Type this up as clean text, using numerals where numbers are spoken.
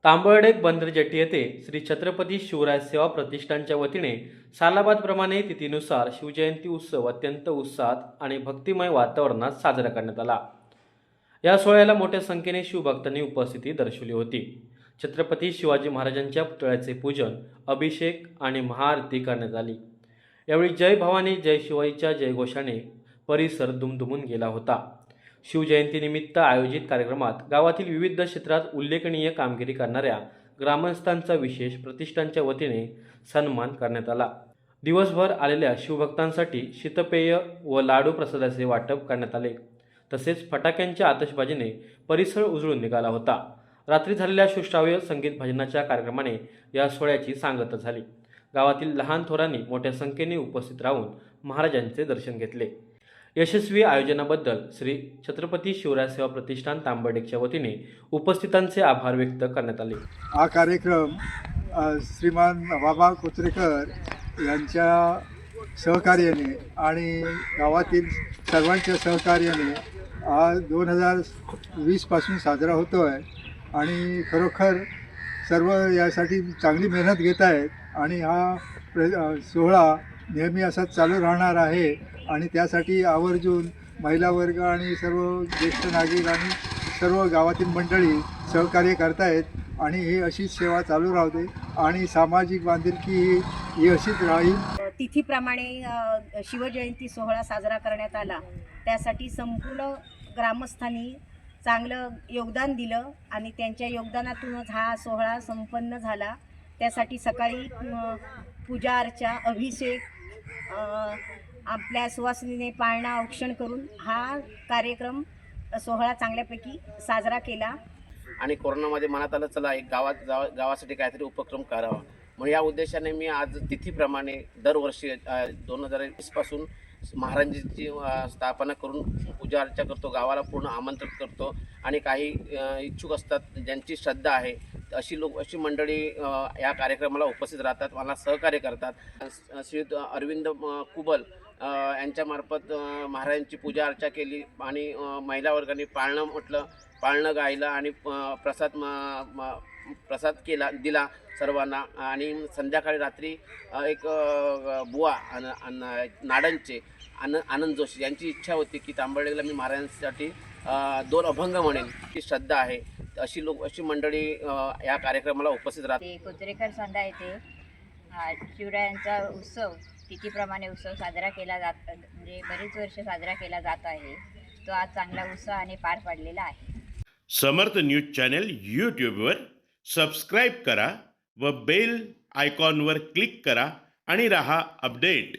तांबर्डेक बंदर जेटी येथे श्री छत्रपती शिवराय सेवा प्रतिष्ठानच्या वतीने सालाबादप्रमाणे तिथीनुसार शिवजयंती उत्सव अत्यंत उत्साहात आणि भक्तिमय वातावरणात साजरा करण्यात आला। या सोहळ्याला मोठ्या संख्येने शिवभक्तांनी उपस्थिती दर्शवली होती। छत्रपती शिवाजी महाराजांच्या पुतळ्याचे पूजन, अभिषेक आणि महाआरती करण्यात आली। यावेळी जय भवानी जय शिवाईच्या जयघोषाने परिसर दुमदुमून गेला होता। शिवजयंतीनिमित्त आयोजित कार्यक्रमात गावातील विविध क्षेत्रात उल्लेखनीय कामगिरी करणाऱ्या ग्रामस्थांचा विशेष प्रतिष्ठानच्या वतीने सन्मान करण्यात आला। दिवसभर आलेल्या शिवभक्तांसाठी शीतपेय व लाडू प्रसादाचे वाटप करण्यात आले। तसेच फटाक्यांच्या आतषबाजीने परिसर उजळून निघाला होता। रात्री झालेल्या सुश्राव्य संगीत भजनाच्या कार्यक्रमाने या सोहळ्याची सांगता झाली। गावातील लहान थोरांनी मोठ्या संख्येने उपस्थित राहून महाराजांचे दर्शन घेतले। यशस्वी आयोजनाबद्दल श्री छत्रपती शिवराय सेवा प्रतिष्ठान तांबर्डेच्या वतीने उपस्थितांचे आभार व्यक्त करण्यात आले। हा कार्यक्रम श्रीमान बाबा कोचरेकर यांच्या सहकार्याने आणि गावातील सर्वांच्या सहकार्याने हा 2020 पासून साजरा होतो आहे आणि खरोखर सर्व यासाठी चांगली मेहनत घेत आहेत आणि हा सोहळा नेहमी असाच चालू राहणार आहे आणि त्यासाठी आवर्जून महिला वर्ग आणि सर्व ज्येष्ठ नागरिक आणि सर्व गावातील मंडळी सहकार्य करतायत आणि ही अशीच सेवा चालू राहते आणि सामाजिक बांधिलकी ही अशीच राहील। तिथीप्रमाणे शिवजयंती सोहळा साजरा करण्यात आला, त्यासाठी संपूर्ण ग्रामस्थांनी चांगलं योगदान दिलं आणि त्यांच्या योगदानातूनच हा सोहळा संपन्न झाला। त्यासाठी सकाळी पूजा अर्चा, अभिषेक, आपल्या सुवासिनीने पाळणा औक्षण करून हा कार्यक्रम सोहळा चांगल्यापैकी साजरा केला। आणि कोरोनामध्ये मनात आलं चला एक गावासाठी काहीतरी उपक्रम करावा, म्हणून या उद्देशाने मी आज तिथीप्रमाणे दरवर्षी 2020 पासून महाराजांची स्थापना करून पूजा अर्चा करतो, गावाला पूर्ण आमंत्रित करतो आणि काही इच्छुक असतात ज्यांची श्रद्धा आहे अशी मंडळी या कार्यक्रमाला उपस्थित राहतात, मला सहकार्य करतात। श्री अरविंद कुबल यांच्यामार्फत महाराजांची पूजा अर्चा केली आणि महिला वर्गाने पाळणं गायलं आणि प्रसाद दिला सर्वांना। आणि संध्याकाळी रात्री एक बुवा नाडनचे आनंद जोशी यांची इच्छा होती की तांबर्डेला मी महाराजांसाठी 2 अभंग म्हणेन, ती श्रद्धा आहे। अशी मंडळी या कार्यक्रमाला उपस्थित राहते। कोचरेकर सांडा येथे शिवरायांचा उत्सव तिथीप्रमाणे उत्सव साजरा केला म्हणजे बरेच वर्ष साजरा केला जात आहे। तो आज चांगला उत्साहाने पार पडलेला आहे। समर्थ न्यूज चॅनल यूट्यूबवर सबस्क्राईब करा व बेल आयकॉनवर क्लिक करा आणि रहा अपडेट।